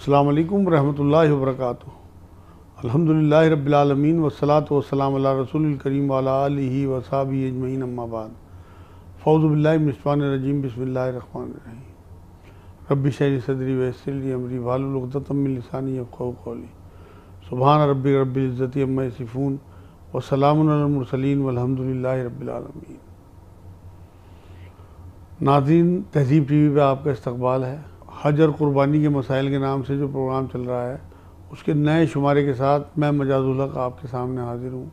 السلام علیکم ورحمۃ اللہ وبرکاتہ۔ الحمدللہ رب العالمین والصلاة والسلام علی رسول الکریم وعلی آلہ وصحبہ اجمعین، اما بعد۔ فاعوذ باللہ من الشیطان الرجیم، بسم اللہ الرحمن الرحیم۔ رب اشرح لی صدری ویسر لی امری واحلل عقدۃ من لسانی یفقہوا قولی۔ سبحان ربک رب العزۃ عما یصفون وسلام علی المرسلین والحمدللہ رب العالمین۔ ناظرین، تہذیب ٹی وی پہ آپ کا استقبال ہے۔ حج اور قربانی کے مسائل کے نام سے جو پروگرام چل رہا ہے، اس کے نئے شمارے کے ساتھ میں مجاز الحق آپ کے سامنے حاضر ہوں۔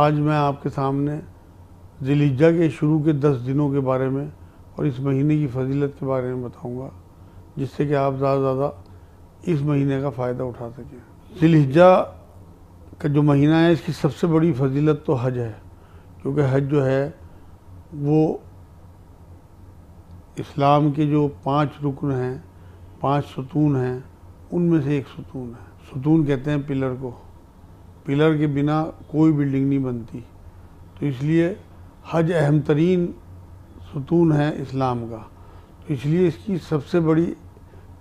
آج میں آپ کے سامنے ذی الحجہ کے شروع کے 10 دنوں کے بارے میں اور اس مہینے کی فضیلت کے بارے میں بتاؤں گا، جس سے کہ آپ زیادہ سے زیادہ اس مہینے کا فائدہ اٹھا سکیں۔ ذی الحجہ کا جو مہینہ ہے، اس کی سب سے بڑی فضیلت تو حج ہے، کیونکہ حج جو ہے وہ اسلام کے جو 5 رکن ہیں، 5 ستون ہیں، ان میں سے ایک ستون ہے۔ ستون کہتے ہیں پلر کو۔ پلر کے بنا کوئی بلڈنگ نہیں بنتی، تو اس لیے حج اہم ترین ستون ہے اسلام کا۔ تو اس لیے اس کی سب سے بڑی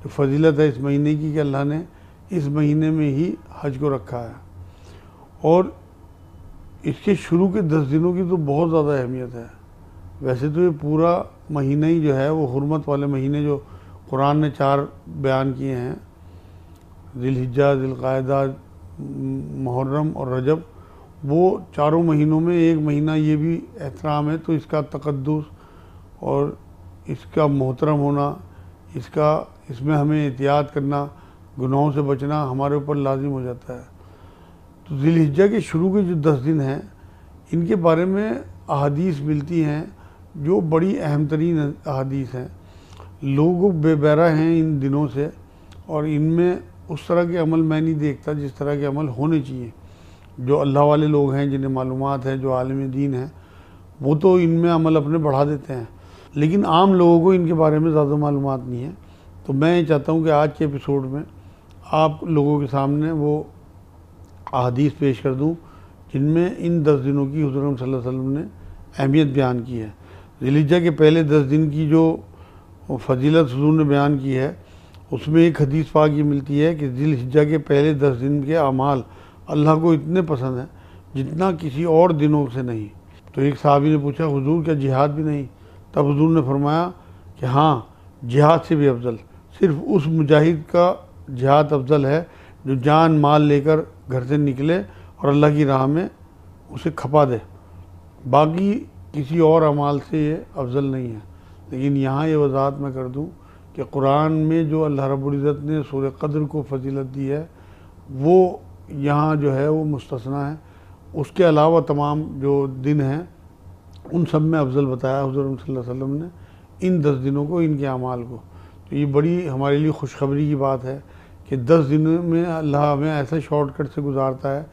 جو فضیلت ہے اس مہینے کی، کہ اللہ نے اس مہینے میں ہی حج کو رکھا ہے، اور اس کے شروع کے 10 دنوں کی تو بہت زیادہ اہمیت ہے۔ ویسے تو یہ پورا مہینہ ہی جو ہے وہ حرمت والے مہینے جو قرآن نے 4 بیان کیے ہیں، ذی الحجہ، ذی القعدہ، محرم اور رجب، وہ چاروں مہینوں میں ایک مہینہ یہ بھی احترام ہے، تو اس کا تقدس اور اس کا محترم ہونا، اس میں ہمیں احتیاط کرنا، گناہوں سے بچنا ہمارے اوپر لازم ہو جاتا ہے۔ تو ذی الحجہ کے شروع کے جو 10 دن ہیں، ان کے بارے میں احادیث ملتی ہیں جو بڑی اہم ترین احادیث ہیں۔ لوگ بے بہرہ ہیں ان دنوں سے، اور ان میں اس طرح کے عمل میں نہیں دیکھتا جس طرح کے عمل ہونے چاہیے۔ جو اللہ والے لوگ ہیں، جنہیں معلومات ہے، جو عالم دین ہیں، وہ تو ان میں عمل اپنے بڑھا دیتے ہیں، لیکن عام لوگوں کو ان کے بارے میں زیادہ معلومات نہیں ہے۔ تو میں یہ چاہتا ہوں کہ آج کے ایپیسوڈ میں آپ لوگوں کے سامنے وہ احادیث پیش کر دوں جن میں ان 10 دنوں کی حضور صلی اللہ علیہ وسلم نے اہمیت بیان کی ہے۔ ذی الحجہ کے پہلے 10 دن کی جو فضیلت حضور نے بیان کی ہے، اس میں ایک حدیث پاک یہ ملتی ہے کہ ذی الحجہ کے پہلے 10 دن کے اعمال اللہ کو اتنے پسند ہیں جتنا کسی اور دنوں سے نہیں۔ تو ایک صحابی نے پوچھا، حضور کیا جہاد بھی نہیں؟ تب حضور نے فرمایا کہ ہاں، جہاد سے بھی افضل، صرف اس مجاہد کا جہاد افضل ہے جو جان مال لے کر گھر سے نکلے اور اللہ کی راہ میں اسے کھپا دے، باقی کسی اور اعمال سے یہ افضل نہیں ہے۔ لیکن یہاں یہ وضاحت میں کر دوں کہ قرآن میں جو اللہ رب العزت نے سورہ قدر کو فضیلت دی ہے، وہ یہاں جو ہے وہ مستثنیٰ ہے۔ اس کے علاوہ تمام جو دن ہیں ان سب میں افضل بتایا حضور صلی اللہ علیہ وسلم نے ان 10 دنوں کو، ان کے اعمال کو۔ تو یہ بڑی ہمارے لیے خوشخبری کی بات ہے کہ 10 دنوں میں اللہ ہمیں ایسا شارٹ کٹ سے گزارتا ہے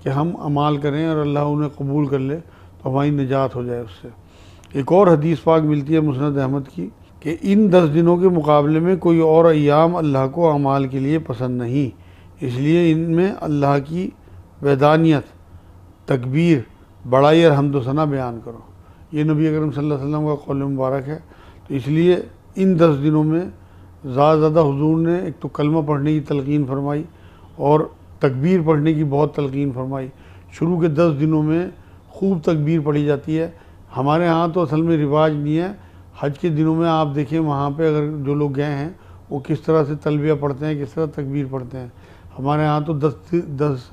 کہ ہم اعمال کریں اور اللہ انہیں قبول کر لے تو ہماری نجات ہو جائے اس سے۔ ایک اور حدیث پاک ملتی ہے مسند احمد کی کہ ان 10 دنوں کے مقابلے میں کوئی اور ایام اللہ کو اعمال کے لیے پسند نہیں، اس لیے ان میں اللہ کی وحدانیت، تکبیر، بڑائی اور حمد و ثنا بیان کرو۔ یہ نبی اکرم صلی اللہ علیہ وسلم کا قول مبارک ہے۔ تو اس لیے ان 10 دنوں میں زیادہ زیادہ حضور نے ایک تو کلمہ پڑھنے کی تلقین فرمائی اور تکبیر پڑھنے کی بہت تلقین فرمائی۔ شروع کے 10 دنوں میں خوب تکبیر پڑھی جاتی ہے۔ ہمارے ہاں تو اصل میں رواج نہیں ہے۔ حج کے دنوں میں آپ دیکھیں وہاں پہ اگر جو لوگ گئے ہیں وہ کس طرح سے تلبیہ پڑھتے ہیں، کس طرح تکبیر پڑھتے ہیں۔ ہمارے ہاں تو 10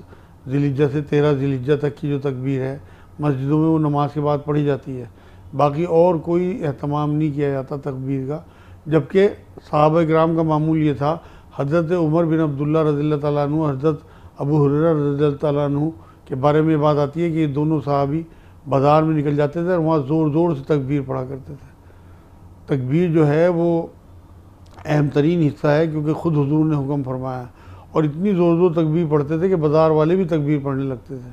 ذی الحجہ سے 13 ذی الحجہ تک کی جو تکبیر ہے، مسجدوں میں وہ نماز کے بعد پڑھی جاتی ہے، باقی اور کوئی اہتمام نہیں کیا جاتا تکبیر کا۔ جبکہ صحابہ کرام کا معمول یہ تھا، حضرت عمر بن عبداللہ رضی اللہ تعالیٰ عنہ، حضرت ابو ہریرہ رضی اللہ تعالیٰ عنہ کے بارے میں یہ بات آتی ہے کہ یہ دونوں صحابی بازار میں نکل جاتے تھے اور وہاں زور زور سے تکبیر پڑھا کرتے تھے۔ تکبیر جو ہے وہ اہم ترین حصہ ہے، کیونکہ خود حضور نے حکم فرمایا، اور اتنی زور زور تکبیر پڑھتے تھے کہ بازار والے بھی تکبیر پڑھنے لگتے تھے۔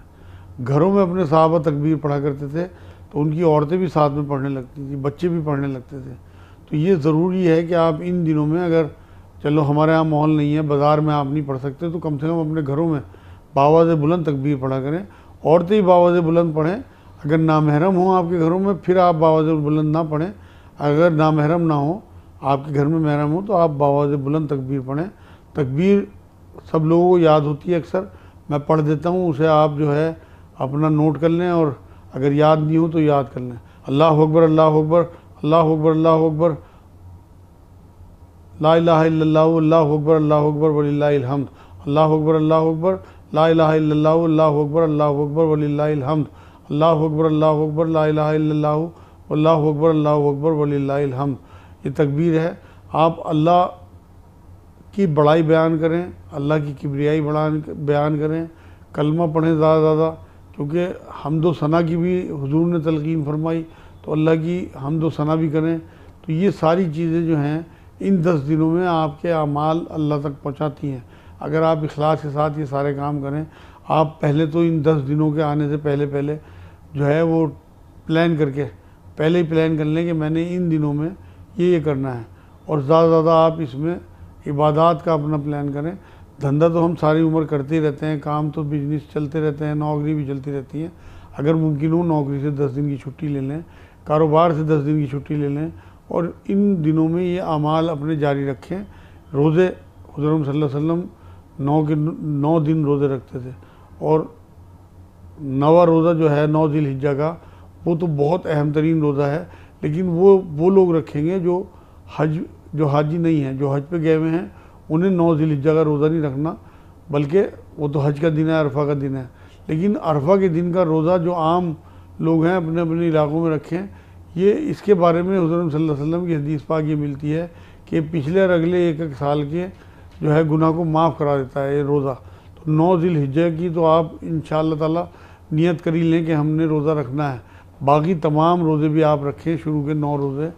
گھروں میں اپنے صحابہ تکبیر پڑھا کرتے تھے تو ان کی عورتیں بھی ساتھ میں پڑھنے لگتی تھیں، بچے بھی پڑھنے لگتے تھے۔ تو یہ ضروری ہے کہ آپ ان دنوں میں، اگر چلو ہمارے ہاں ماحول نہیں ہے، بازار میں آپ نہیں پڑھ سکتے، تو کم سے کم اپنے گھروں میں باواز بلند تکبیر پڑھا کریں۔ عورتیں ہی باواز بلند پڑھیں، اگر نامحرم ہوں آپ کے گھروں میں پھر آپ باواز بلند نہ پڑھیں، اگر نامحرم نہ ہوں آپ کے گھر میں محرم ہوں تو آپ باواز بلند تکبیر پڑھیں، تکبیر سب لوگوں کو یاد ہوتی ہے اکثر، میں پڑھ دیتا ہوں، اسے آپ جو ہے اپنا نوٹ کر لیں، اور اگر یاد نہیں ہو تو یاد کر لیں۔ اللہ اکبر، اللہ اکبر، اللہ اکبر، اللہ اکبر، لا الہ الا اللہ، اللہ اکبر، اللہ اکبر وللہ الحمد، اللہ اکبر، اللہ اکبر، لا الہ الا اللہ، اللہ اکبر، اللہ اکبر وللہ الحمد، اللہ اکبر، اللہ اکبر، لا الہ الا اللہ، اللہ اکبر، اللہ اکبر وللہ الحمد۔ یہ تکبیر ہے۔ آپ اللہ کی بڑائی بیان کریں، اللہ کی کبریائی بیان کریں، کلمہ پڑھیں زیادہ زیادہ، کیونکہ حمد و ثنا کی بھی حضور نے تلقین فرمائی، تو اللہ کی حمد و ثنا بھی کریں۔ تو یہ ساری چیزیں جو ہیں ان 10 دنوں میں آپ کے اعمال اللہ تک پہنچاتی ہیں۔ اگر آپ اخلاص کے ساتھ یہ سارے کام کریں، آپ پہلے تو ان 10 دنوں کے آنے سے پہلے جو ہے وہ پلان کر کے پہلے ہی پلان کر لیں کہ میں نے ان دنوں میں یہ کرنا ہے، اور زیادہ زیادہ آپ اس میں عبادات کا اپنا پلان کریں۔ دھندا تو ہم ساری عمر کرتے ہی رہتے ہیں، کام تو بزنس چلتے رہتے ہیں، نوکری بھی چلتی رہتی ہے۔ اگر ممکن ہو نوکری سے 10 دن کی چھٹی لے لیں، کاروبار سے 10 دن کی چھٹی لے لیں، اور ان دنوں میں یہ اعمال اپنے جاری رکھیں۔ روزے حضرت صلی اللہ علیہ وسلم 9 دن روزے رکھتے تھے، اور 9واں روزہ جو ہے 9 ذی الحجہ کا، وہ تو بہت اہم ترین روزہ ہے، لیکن وہ لوگ رکھیں گے جو حاجی نہیں ہیں، جو حج پہ گئے ہوئے ہیں، انہیں 9 ذی الحجہ کا روزہ نہیں رکھنا، بلکہ وہ تو حج کا دن ہے، عرفہ کا دن ہے۔ لیکن عرفہ کے دن کا روزہ جو عام لوگ ہیں اپنے اپنے علاقوں میں رکھیں، یہ اس کے بارے میں حضرت صلی اللہ علیہ وسلم کی حدیث پاک یہ ملتی ہے کہ پچھلے اور اگلے ایک سال کے جو ہے گناہ کو معاف کرا دیتا ہے یہ روزہ۔ تو 9 ذی الحجہ کی تو آپ انشاءاللہ تعالی نیت کر ہی لیں کہ ہم نے روزہ رکھنا ہے۔ باقی تمام روزے بھی آپ رکھیں، شروع کے 9 روزے،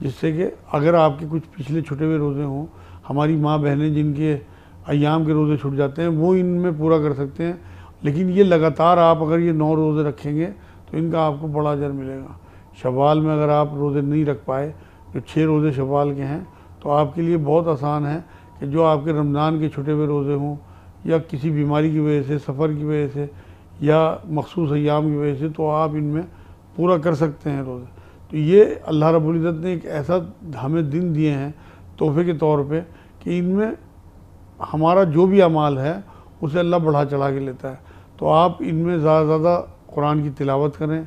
جس سے کہ اگر آپ کے کچھ پچھلے چھٹے ہوئے روزے ہوں، ہماری ماں بہنیں جن کے ایام کے روزے چھٹ جاتے ہیں وہ ان میں پورا کر سکتے ہیں، لیکن یہ لگاتار آپ اگر یہ 9 روزے رکھیں گے تو ان کا آپ کو بڑا اجر ملے گا۔ شوال میں اگر آپ روزے نہیں رکھ پائے، جو 6 روزے شوال کے ہیں، تو آپ کے لیے بہت آسان ہے کہ جو آپ کے رمضان کے چھٹے ہوئے روزے ہوں، یا کسی بیماری کی وجہ سے، سفر کی وجہ سے، یا مخصوص ایام کی وجہ سے، تو آپ ان میں پورا کر سکتے ہیں روزے۔ تو یہ اللہ رب العزت نے ایک ایسا ہمیں دن دیے ہیں تحفے کے طور پہ کہ ان میں ہمارا جو بھی اعمال ہے اسے اللہ بڑھا چڑھا کے لیتا ہے۔ تو آپ ان میں زیادہ سے زیادہ قرآن کی تلاوت کریں۔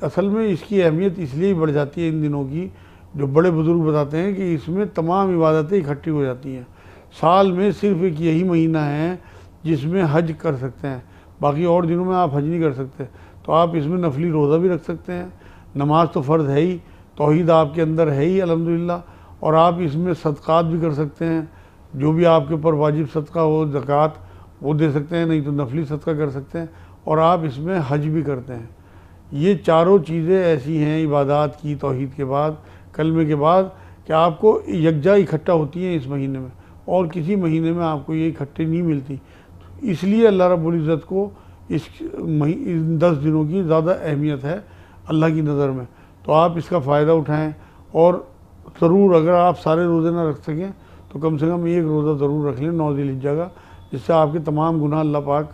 اصل میں اس کی اہمیت اس لیے بڑھ جاتی ہے ان دنوں کی، جو بڑے بزرگ بتاتے ہیں کہ اس میں تمام عبادتیں اکٹھی ہو جاتی ہیں۔ سال میں صرف ایک یہی مہینہ ہے جس میں حج کر سکتے ہیں، باقی اور دنوں میں آپ حج نہیں کر سکتے۔ تو آپ اس میں نفلی روزہ بھی رکھ سکتے ہیں، نماز تو فرض ہے ہی، توحید آپ کے اندر ہے ہی الحمدللہ، اور آپ اس میں صدقات بھی کر سکتے ہیں، جو بھی آپ کے اوپر واجب صدقہ ہو، زکوٰۃ وہ دے سکتے ہیں، نہیں تو نفلی صدقہ کر سکتے ہیں، اور آپ اس میں حج بھی کرتے ہیں۔ یہ چاروں چیزیں ایسی ہیں عبادات کی، توحید کے بعد، کلمے کے بعد، کہ آپ کو یکجا اکٹھا ہوتی ہیں اس مہینے میں، اور کسی مہینے میں آپ کو یہ اکٹھے نہیں ملتی۔ اس لیے اللہ رب العزت کو ان 10 دنوں کی زیادہ اہمیت ہے اللہ کی نظر میں۔ تو آپ اس کا فائدہ اٹھائیں، اور ضرور اگر آپ سارے روزے نہ رکھ سکیں تو کم سے کم ایک روزہ ضرور رکھ لیں 9 ذی الحجہ کا، جس سے آپ کے تمام گناہ اللہ پاک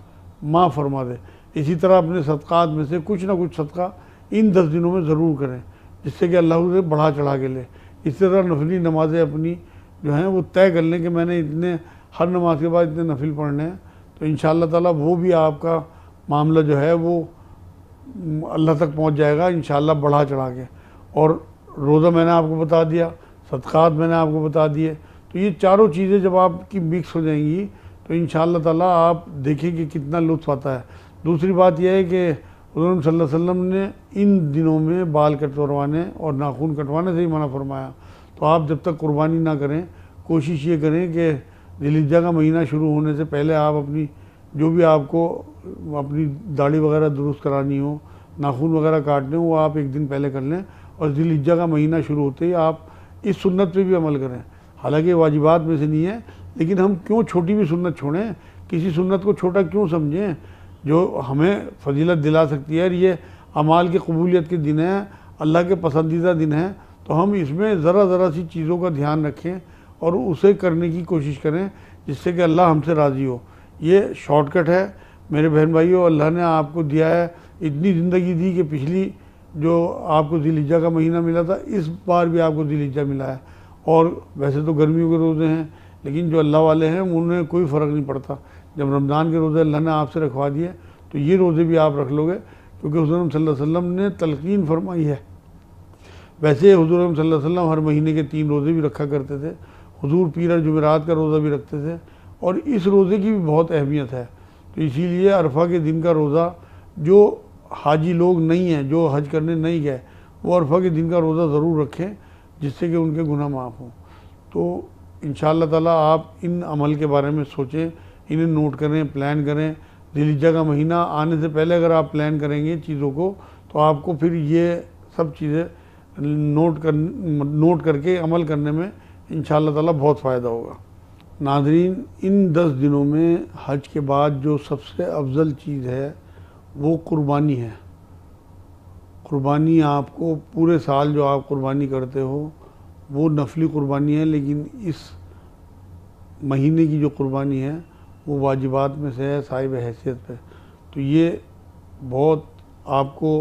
معاف فرما دے۔ اسی طرح اپنے صدقات میں سے کچھ نہ کچھ صدقہ ان 10 دنوں میں ضرور کریں، جس سے کہ اللہ اسے بڑھا چڑھا کے لے۔ اس طرح نفلی نمازیں اپنی جو ہیں وہ طے کر لیں کہ میں نے اتنے، ہر نماز کے بعد اتنے نفل پڑھنے ہیں، تو انشاءاللہ تعالیٰ وہ بھی آپ کا معاملہ جو ہے وہ اللہ تک پہنچ جائے گا انشاءاللہ بڑھا چڑھا کے۔ اور روزہ میں نے آپ کو بتا دیا، صدقات میں نے آپ کو بتا دیے، تو یہ چاروں چیزیں جب آپ کی مکس ہو جائیں گی تو انشاءاللہ تعالیٰ آپ دیکھیں کہ کتنا لطف آتا ہے۔ دوسری بات یہ ہے کہ حضور صلی اللہ علیہ وسلم نے ان دنوں میں بال کٹوانے اور ناخن کٹوانے سے ہی منع فرمایا۔ تو آپ جب تک قربانی نہ کریں، کوشش یہ کریں کہ ذی الحجہ کا مہینہ شروع ہونے سے پہلے آپ اپنی جو بھی آپ کو اپنی داڑھی وغیرہ درست کرانی ہو، ناخن وغیرہ کاٹنے ہو، وہ آپ ایک دن پہلے کر لیں، اور ذی الحجہ کا مہینہ شروع ہوتے ہی آپ اس سنت پہ بھی عمل کریں۔ حالانکہ واجبات میں سے نہیں ہے، لیکن ہم کیوں چھوٹی بھی سنت چھوڑیں، کسی سنت کو چھوٹا کیوں سمجھیں جو ہمیں فضیلت دلا سکتی ہے۔ اور یہ اعمال کی قبولیت کے دن ہیں، اللہ کے پسندیدہ دن ہیں، تو ہم اس میں ذرا سی چیزوں کا دھیان رکھیں اور اسے کرنے کی کوشش کریں جس سے کہ اللہ ہم سے راضی ہو۔ یہ شارٹ کٹ ہے میرے بہن بھائیوں، اللہ نے آپ کو دیا ہے، اتنی زندگی دی کہ پچھلی جو آپ کو ذی الحجہ کا مہینہ ملا تھا، اس بار بھی آپ کو ذی الحجہ ملا ہے۔ اور ویسے تو گرمیوں کے روزے ہیں، لیکن جو اللہ والے ہیں انہیں کوئی فرق نہیں پڑتا. جب رمضان کے روزے اللہ نے آپ سے رکھوا دیے تو یہ روزے بھی آپ رکھ لو گے، کیونکہ حضور صلی اللہ علیہ وسلم نے تلقین فرمائی ہے. ویسے حضور صلی اللہ علیہ وسلم ہر مہینے کے 3 روزے بھی رکھا کرتے تھے. حضور پیر اور جمعرات کا روزہ بھی رکھتے تھے، اور اس روزے کی بھی بہت اہمیت ہے. تو اسی لیے عرفہ کے دن کا روزہ جو حاجی لوگ نہیں ہیں، جو حج کرنے نہیں گئے، وہ عرفہ کے دن کا روزہ ضرور رکھیں، جس سے کہ ان کے گناہ معاف ہوں. تو انشاءاللہ تعالیٰ آپ ان عمل کے بارے میں سوچیں، انہیں نوٹ کریں، پلان کریں. ذی الحجہ کا مہینہ آنے سے پہلے اگر آپ پلان کریں گے چیزوں کو تو آپ کو پھر یہ سب چیزیں نوٹ کر کے عمل کرنے میں انشاءاللہ تعالیٰ بہت فائدہ ہوگا. ناظرین، ان 10 دنوں میں حج کے بعد جو سب سے افضل چیز ہے وہ قربانی ہے. قربانی آپ کو پورے سال جو آپ قربانی کرتے ہو وہ نفلی قربانی ہے، لیکن اس مہینے کی جو قربانی ہے وہ واجبات میں سے ہے، صاحب حیثیت پہ. تو یہ بہت آپ کو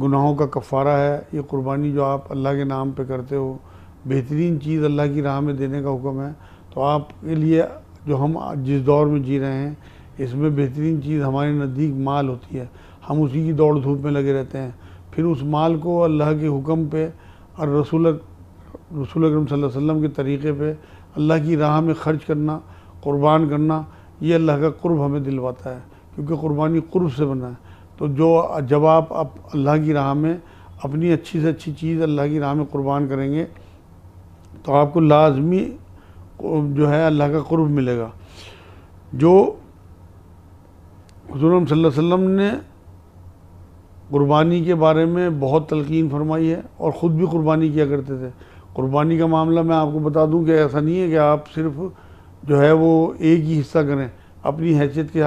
گناہوں کا کفارہ ہے. یہ قربانی جو آپ اللہ کے نام پہ کرتے ہو، بہترین چیز اللہ کی راہ میں دینے کا حکم ہے. تو آپ کے لیے جو ہم جس دور میں جی رہے ہیں اس میں بہترین چیز ہمارے نزدیک مال ہوتی ہے. ہم اسی کی دوڑ دھوپ میں لگے رہتے ہیں. پھر اس مال کو اللہ کے حکم پہ اور رسول اکرم صلی اللہ علیہ وسلم کے طریقے پہ اللہ کی راہ میں خرچ کرنا، قربان کرنا، یہ اللہ کا قرب ہمیں دلواتا ہے، کیونکہ قربانی قرب سے بنا ہے. تو جب آپ اللہ کی راہ میں اپنی اچھی سے اچھی چیز اللہ کی راہ میں قربان کریں گے تو آپ کو لازمی جو ہے اللہ کا قرب ملے گا. جو حضور صلی اللہ علیہ وسلم نے قربانی کے بارے میں بہت تلقین فرمائی ہے اور خود بھی قربانی کیا کرتے تھے. قربانی کا معاملہ میں آپ کو بتا دوں کہ ایسا نہیں ہے کہ آپ صرف جو ہے وہ ایک ہی حصہ کریں. اپنی حیثیت کے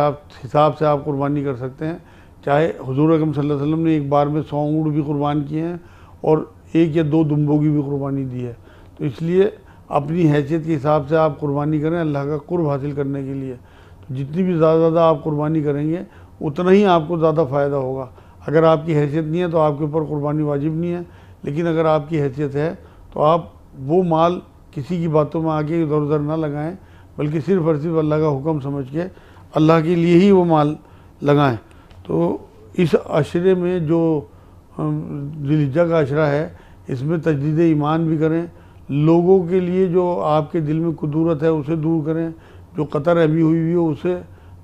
حساب سے آپ قربانی کر سکتے ہیں. چاہے حضور اکرم صلی اللہ علیہ وسلم نے ایک بار میں 100 اونٹ بھی قربان کیے ہیں اور 1 یا 2 دمبوں کی بھی قربانی دی ہے. تو اس لیے اپنی حیثیت کے حساب سے آپ قربانی کریں اللہ کا قرب حاصل کرنے کے لیے. تو جتنی بھی زیادہ آپ قربانی کریں گے اتنا ہی آپ کو زیادہ فائدہ ہوگا. اگر آپ کی حیثیت نہیں ہے تو آپ کے اوپر قربانی واجب نہیں ہے، لیکن اگر آپ کی حیثیت ہے تو آپ وہ مال کسی کی باتوں میں آگے ادھر ادھر نہ لگائیں، بلکہ صرف اور صرف اللہ کا حکم سمجھ کے اللہ کے لیے ہی وہ مال لگائیں. تو اس عشرے میں جو ذی الحجہ کا عشرہ ہے اس میں تجدید ایمان بھی کریں. لوگوں کے لیے جو آپ کے دل میں کدورت ہے اسے دور کریں، جو قطع رحمی ہوئی ہو اسے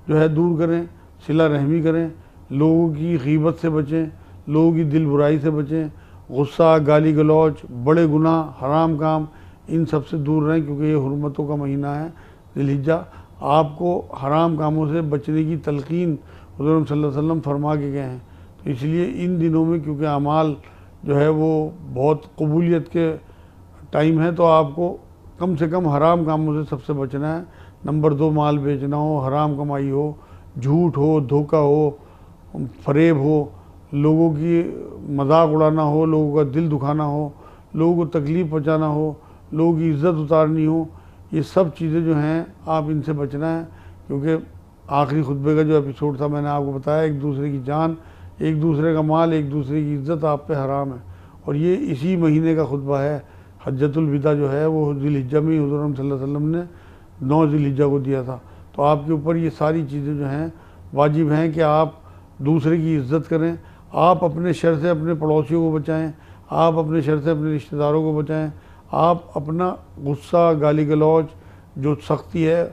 جو ہے دور کریں، صلہ رحمی کریں، لوگوں کی غیبت سے بچیں، لوگوں کی دل برائی سے بچیں، غصہ، گالی گلوچ، بڑے گناہ، حرام کام، ان سب سے دور رہیں، کیونکہ یہ حرمتوں کا مہینہ ہے ذی الحجہ. آپ کو حرام کاموں سے بچنے کی تلقین حضور صلی اللہ علیہ وسلم فرما کے گئے ہیں. تو اس لیے ان دنوں میں کیونکہ اعمال جو ہے وہ بہت قبولیت کے ٹائم ہے، تو آپ کو کم سے کم حرام کاموں سے سب سے بچنا ہے. نمبر 2، مال بیچنا ہو، حرام کمائی ہو، جھوٹ ہو، دھوکہ ہو، فریب ہو، لوگوں کی مذاق اڑانا ہو، لوگوں کا دل دکھانا ہو، لوگوں کو تکلیف پہنچانا ہو، لوگوں کی عزت اتارنی ہو. یہ سب چیزیں جو ہیں آپ ان سے بچنا ہے، کیونکہ آخری خطبے کا جو ایپیسوڈ تھا میں نے آپ کو بتایا ایک دوسرے کی جان، ایک دوسرے کا مال، ایک دوسرے کی عزت آپ پہ حرام ہے. اور یہ اسی مہینے کا خطبہ ہے. حجۃ الوداع جو ہے وہ ذی الحجہ میں حضور صلی اللہ علیہ وسلم نے 9 ذی الحجہ کو دیا تھا. تو آپ کے اوپر یہ ساری چیزیں جو ہیں واجب ہیں کہ آپ دوسرے کی عزت کریں، آپ اپنے شر سے اپنے پڑوسیوں کو بچائیں، آپ اپنے شر سے اپنے رشتہ داروں کو بچائیں، آپ اپنا غصہ، گالی گلوچ، جو سختی ہے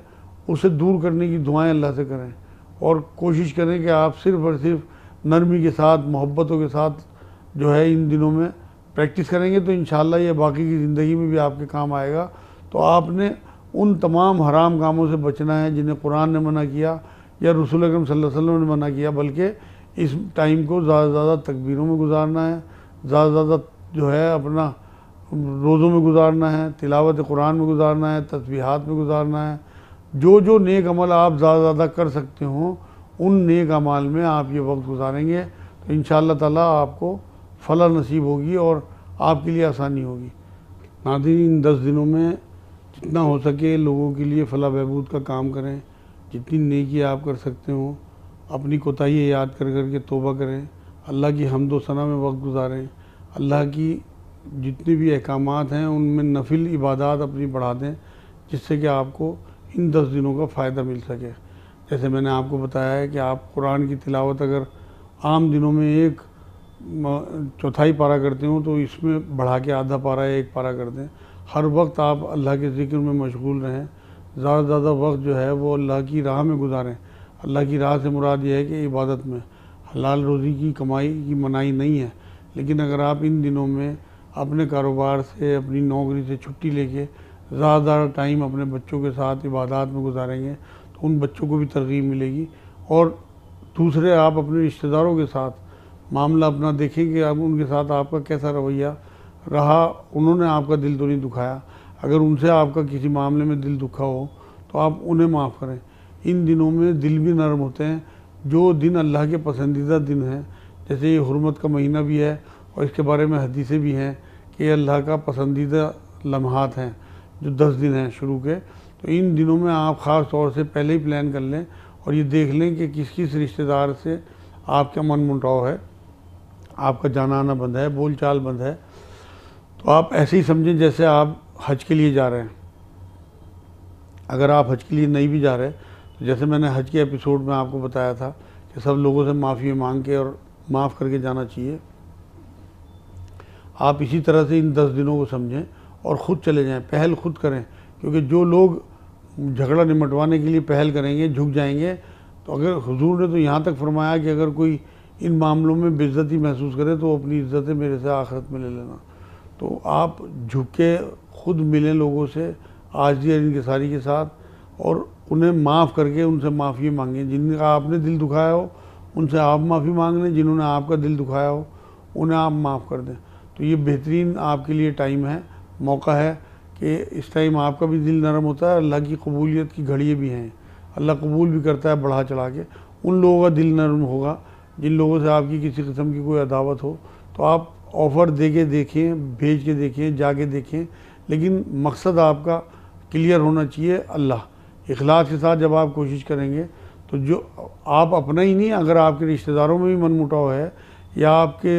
اسے دور کرنے کی دعائیں اللہ سے کریں، اور کوشش کریں کہ آپ صرف اور صرف نرمی کے ساتھ، محبتوں کے ساتھ جو ہے ان دنوں میں پریکٹس کریں گے تو انشاءاللہ یہ باقی کی زندگی میں بھی آپ کے کام آئے گا. تو آپ نے ان تمام حرام کاموں سے بچنا ہے جنہیں قرآن نے منع کیا یا رسول اکرم صلی اللہ علیہ وسلم نے منع کیا، بلکہ اس ٹائم کو زیادہ سے زیادہ تکبیروں میں گزارنا ہے، زیادہ سے زیادہ جو ہے اپنا روزوں میں گزارنا ہے، تلاوت قرآن میں گزارنا ہے، تسبیحات میں گزارنا ہے. جو نیک عمل آپ زیادہ سے زیادہ کر سکتے ہوں ان نیک اعمال میں آپ یہ وقت گزاریں گے تو انشاءاللہ تعالیٰ آپ کو فلاح نصیب ہوگی اور آپ کے لیے آسانی ہوگی. ناظرین، ان 10 دنوں میں جتنا ہو سکے لوگوں کے لیے فلاح بہبود کا کام کریں، جتنی نیکی آپ کر سکتے ہوں اپنی کوتاہی یاد کر کر کے توبہ کریں، اللہ کی حمد و ثنا میں وقت گزاریں، اللہ کی جتنے بھی احکامات ہیں ان میں نفل عبادات اپنی بڑھا دیں، جس سے کہ آپ کو ان 10 دنوں کا فائدہ مل سکے۔ جیسے میں نے آپ کو بتایا ہے کہ آپ قرآن کی تلاوت اگر عام دنوں میں 1/4 پارہ کرتے ہوں تو اس میں بڑھا کے آدھا پارہ یا 1 پارہ کر دیں۔ ہر وقت آپ اللہ کے ذکر میں مشغول رہیں، زیادہ سے زیادہ وقت جو ہے وہ اللہ کی راہ میں گزاریں۔ اللہ کی راہ سے مراد یہ ہے کہ عبادت میں، حلال روزی کی کمائی کی منائی نہیں ہے، لیکن اگر آپ ان دنوں میں اپنے کاروبار سے، اپنی نوکری سے چھٹی لے کے زیادہ ٹائم اپنے بچوں کے ساتھ عبادات میں گزاریں گے تو ان بچوں کو بھی ترغیب ملے گی، اور دوسرے آپ اپنے رشتہ داروں کے ساتھ معاملہ اپنا دیکھیں کہ اب ان کے ساتھ آپ کا کیسا رویہ رہا، انہوں نے آپ کا دل تو نہیں دکھایا، اگر ان سے آپ کا کسی معاملے میں دل دکھا ہو تو آپ انہیں معاف کریں۔ ان دنوں میں دل بھی نرم ہوتے ہیں، جو دن اللہ کے پسندیدہ دن ہیں، جیسے یہ حرمت کا مہینہ بھی ہے اور اس کے بارے میں حدیثیں بھی ہیں کہ یہ اللہ کا پسندیدہ لمحات ہیں جو 10 دن ہیں شروع کے، تو ان دنوں میں آپ خاص طور سے پہلے ہی پلان کر لیں اور یہ دیکھ لیں کہ کس کس رشتہ دار سے آپ کا من منٹاؤ ہے، آپ کا جانا آنا بند ہے، بول چال بند ہے، تو آپ ایسے ہی سمجھیں جیسے آپ حج کے لیے جا رہے ہیں۔ اگر آپ حج کے لیے نہیں بھی جا رہے تو جیسے میں نے حج کے ایپیسوڈ میں آپ کو بتایا تھا کہ سب لوگوں سے معافی مانگ کے اور معاف کر کے جانا چاہیے، آپ اسی طرح سے ان 10 دنوں کو سمجھیں اور خود چلے جائیں، پہل خود کریں، کیونکہ جو لوگ جھگڑا نمٹوانے کے لیے پہل کریں گے، جھک جائیں گے، تو اگر حضور نے تو یہاں تک فرمایا کہ اگر کوئی ان معاملوں میں بے عزتی محسوس کرے تو اپنی عزتیں میرے سے آخرت میں لے لینا۔ تو آپ جھک کے خود ملیں لوگوں سے عاجزی اور انکساری کے ساتھ، اور انہیں معاف کر کے ان سے معافی مانگیں، جن کا آپ نے دل دکھایا ہو ان سے آپ معافی مانگ لیں، جنہوں نے آپ کا دل دکھایا ہو انہیں آپ معاف کر دیں۔ تو یہ بہترین آپ کے لیے ٹائم ہے، موقع ہے کہ اس ٹائم آپ کا بھی دل نرم ہوتا ہے، اللہ کی قبولیت کی گھڑیے بھی ہیں، اللہ قبول بھی کرتا ہے بڑھا چڑھا کے، ان لوگوں کا دل نرم ہوگا جن لوگوں سے آپ کی کسی قسم کی کوئی عداوت ہو، تو آپ آفر دے کے دیکھیں، بھیج کے دیکھیں، جا کے دیکھیں، لیکن مقصد آپ کا کلیئر ہونا چاہیے اللہ۔ اخلاص کے ساتھ جب آپ کوشش کریں گے تو جو آپ اپنا ہی نہیں، اگر آپ کے رشتہ داروں میں بھی من مٹاؤ ہے یا آپ کے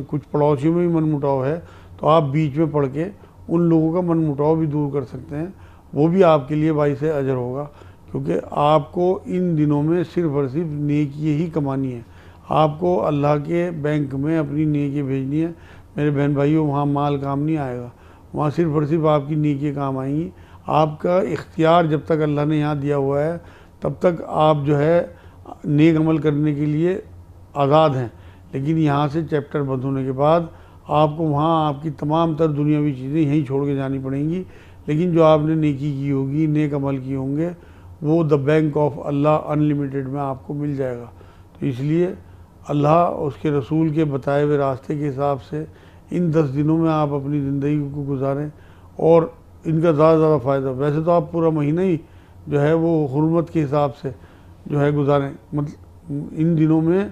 کچھ پڑوسیوں میں بھی من مٹاؤ ہے تو آپ بیچ میں پڑھ کے ان لوگوں کا من مٹاؤ بھی دور کر سکتے ہیں، وہ بھی آپ کے لیے باعث اجر ہوگا، کیونکہ آپ کو ان دنوں میں صرف اور صرف نیکی ہی کمانی ہے، آپ کو اللہ کے بینک میں اپنی نیکی بھیجنی ہے۔ میرے بہن بھائیوں، وہاں مال کام نہیں آئے گا، وہاں صرف اور صرف آپ کی نیکی کام آئیں گی۔ آپ کا اختیار جب تک اللہ نے یہاں دیا ہوا ہے تب تک آپ جو ہے نیک عمل کرنے کے لیے آزاد ہیں، لیکن یہاں سے چیپٹر بند ہونے کے بعد آپ کو وہاں آپ کی تمام تر دنیاوی چیزیں یہیں چھوڑ کے جانی پڑیں گی، لیکن جو آپ نے نیکی کی ہوگی، نیک عمل کیے ہوں گے، وہ the bank of Allah unlimited میں آپ کو مل جائے گا۔ تو اس لیے اللہ اس کے رسول کے بتائے ہوئے راستے کے حساب سے ان 10 دنوں میں آپ اپنی زندگی کو گزاریں اور ان کا زیادہ سے زیادہ فائدہ۔ ویسے تو آپ پورا مہینہ ہی جو ہے وہ حرمت کے حساب سے جو ہے گزاریں، مطلب ان دنوں میں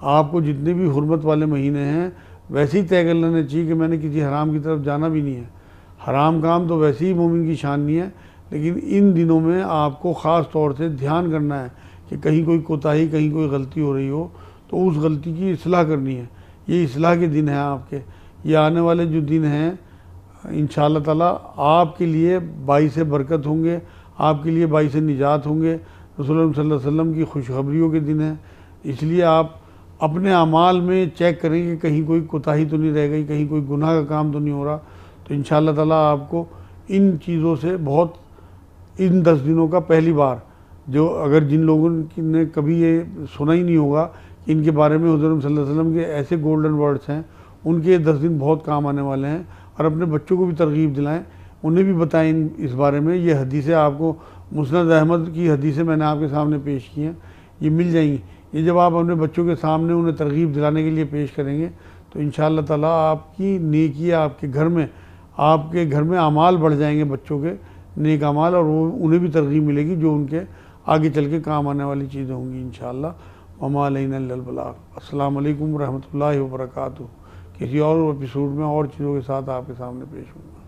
آپ کو جتنے بھی حرمت والے مہینے ہیں ویسے ہی طے کر لینا چاہیے کہ میں نے کسی حرام کی طرف جانا بھی نہیں ہے، حرام کام تو ویسے ہی مومن کی شان نہیں ہے، لیکن ان دنوں میں آپ کو خاص طور سے دھیان کرنا ہے کہ کہیں کوئی کوتاہی، کہیں کوئی غلطی ہو رہی ہو تو اس غلطی کی اصلاح کرنی ہے۔ یہ اصلاح کے دن ہیں آپ کے، یہ آنے والے جو دن ہیں انشاءاللہ تعالیٰ آپ کے لیے باعث برکت ہوں گے، آپ کے لیے باعث نجات ہوں گے، رسول اللہ صلی اللہ علیہ وسلم کی خوشخبریوں کے دن ہیں۔ اس لیے آپ اپنے اعمال میں چیک کریں کہ کہیں کوئی کوتاہی تو نہیں رہ گئی، کہیں کوئی گناہ کا کام تو نہیں ہو رہا، تو انشاءاللہ تعالیٰ آپ کو ان چیزوں سے بہت، ان 10 دنوں کا پہلی بار، جو اگر جن لوگوں نے کبھی یہ سنا ہی نہیں ہوگا کہ ان کے بارے میں حضور صلی اللہ علیہ وسلم کے ایسے گولڈن ورڈز ہیں، ان کے 10 دن بہت کام آنے والے ہیں، اور اپنے بچوں کو بھی ترغیب دلائیں، انہیں بھی بتائیں اس بارے میں۔ یہ حدیثیں آپ کو مسند احمد کی حدیثیں میں نے آپ کے سامنے پیش کی ہیں، یہ مل جائیں گی، یہ جب آپ اپنے بچوں کے سامنے انہیں ترغیب دلانے کے لیے پیش کریں گے تو انشاءاللہ تعالیٰ آپ کی نیکی آپ کے گھر میں اعمال بڑھ جائیں گے، بچوں کے نیک اعمال، اور وہ انہیں بھی ترغیب ملے گی جو ان کے آگے چل کے کام آنے والی چیزیں ہوں گی انشاءاللہ۔ وما علینا الا البلاغ۔ السلام علیکم ورحمۃ اللہ وبرکاتہ۔ کسی اور ایپیسوڈ میں اور چیزوں کے ساتھ آپ کے سامنے پیش ہوں گا۔